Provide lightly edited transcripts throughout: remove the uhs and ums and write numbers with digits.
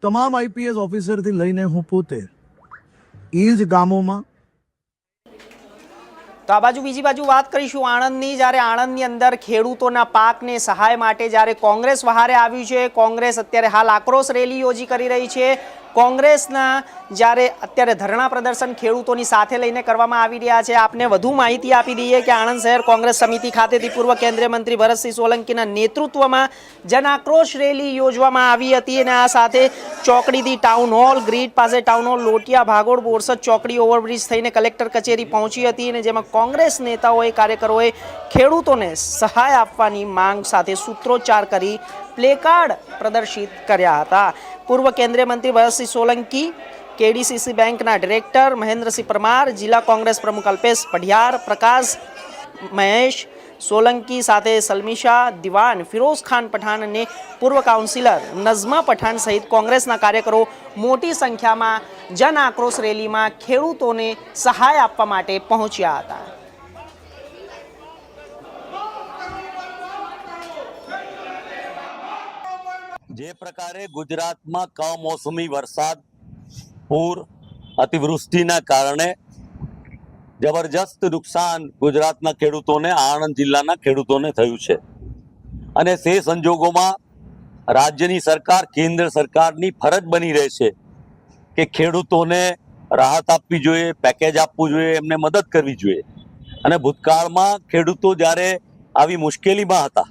તમામ આઈપીએસ ઓફિસરથી લઈને હું પોતે એ જ ગામોમાં તો આ બાજુ બીજી બાજુ વાત કરીશું આણંદની, જ્યારે આણંદની અંદર ખેડૂતોના પાકને સહાય માટે જ્યારે કોંગ્રેસ વહારે આવ્યું છે, કોંગ્રેસ અત્યારે હાલ આક્રોશ રેલી યોજી કરી રહી છે। કોંગ્રેસના જ્યારે અત્યારે ધરણા પ્રદર્શન ખેડૂતોની સાથે લઈને કરવામાં આવી રહ્યા છે। આપને વધુ માહિતી આપી દઈએ કે આણંદ શહેર કોંગ્રેસ સમિતિ ખાતેથી પૂર્વ કેન્દ્રીય મંત્રી ભરતસિંહ સોલંકીના નેતૃત્વમાં જન આક્રોશ રેલી યોજવામાં આવી હતી અને આ સાથે ચોકડીથી ટાઉન હોલ, ગ્રીડ પાસે ટાઉન હોલ, લોટિયા, ભાગોળ, બોરસદ ચોકડી, ઓવરબ્રિજ થઈને કલેક્ટર કચેરી પહોંચી હતી અને જેમાં કોંગ્રેસ નેતાઓએ, કાર્યકરોએ ખેડૂતોને સહાય આપવાની માંગ સાથે સૂત્રોચ્ચાર કરી પ્લેકાર્ડ પ્રદર્શિત કર્યા હતા। પૂર્વ કેન્દ્રીય મંત્રી ભરતસિંહ સોલંકી, કેડીસીસી બેંકના ડિરેક્ટર મહેન્દ્રસિંહ પરમાર, જિલ્લા કોંગ્રેસ પ્રમુખ અલ્પેશ પઢિયાર, પ્રકાશ મહેશ સોલંકી સાથે સલમીશા દિવાન, ફિરોઝ ખાન પઠાણ અને પૂર્વ કાઉન્સિલર નઝમા પઠાણ સહિત કોંગ્રેસના કાર્યકરો મોટી સંખ્યામાં જન આક્રોશ રેલીમાં ખેડૂતોને સહાય આપવા માટે પહોંચ્યા હતા। જે પ્રકારે ગુજરાતમાં કમોસમી વરસાદ, પૂર, અતિવૃષ્ટિના કારણે જબરજસ્ત નુકસાન ગુજરાતના ખેડૂતોને, આણંદ જિલ્લાના ખેડૂતોને થયું છે અને તે સંજોગોમાં રાજ્યની સરકાર, કેન્દ્ર સરકારની ફરજ બની રહે છે કે ખેડૂતોને રાહત આપવી જોઈએ, પેકેજ આપવું જોઈએ, એમને મદદ કરવી જોઈએ। અને ભૂતકાળમાં ખેડૂતો જ્યારે આવી મુશ્કેલીમાં હતા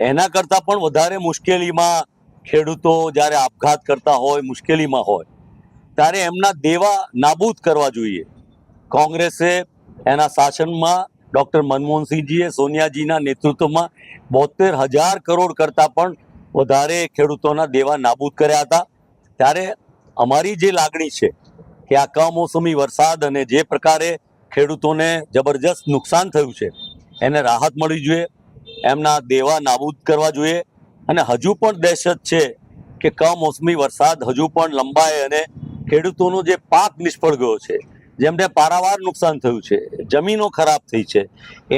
એના કરતાં પણ વધારે મુશ્કેલીમાં ખેડૂતો જ્યારે આપઘાત કરતા હોય, મુશ્કેલીમાં હોય ત્યારે એમના દેવા નાબૂદ કરવા જોઈએ। કોંગ્રેસે એના શાસનમાં ડૉક્ટર મનમોહનસિંહજીએ, સોનિયાજીના નેતૃત્વમાં 72,000 કરોડ કરતાં પણ વધારે ખેડૂતોના દેવા નાબૂદ કર્યા હતા। ત્યારે અમારી જે લાગણી છે કે આ કમોસમી વરસાદ અને જે પ્રકારે ખેડૂતોને જબરજસ્ત નુકસાન થયું છે એને રાહત મળવી જોઈએ, એમના દેવા નાબૂદ કરવા જોઈએ। અને હજુ પણ દહેશત છે કે કમોસમી વરસાદ હજુ પણ લંબાય અને ખેડૂતોનો જે પાક નિષ્ફળ ગયો છે, જેમને પારાવાર નુકસાન થયું છે, જમીનો ખરાબ થઈ છે,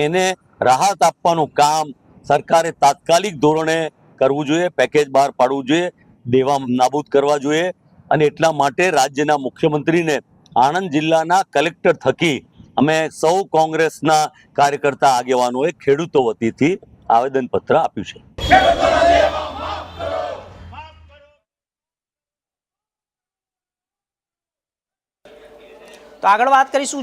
એને રાહત આપવાનું કામ સરકારે તાત્કાલિક ધોરણે કરવું જોઈએ, પેકેજ બહાર પાડવું જોઈએ, દેવા નાબૂદ કરવા જોઈએ। અને એટલા માટે રાજ્યના મુખ્યમંત્રીને આણંદ જિલ્લાના કલેક્ટર થકી અમે સૌ કોંગ્રેસના કાર્યકર્તા આગેવાનોએ ખેડૂતો વતીથી આવેદનપત્ર આપ્યું છે। તો આગળ વાત કરીશું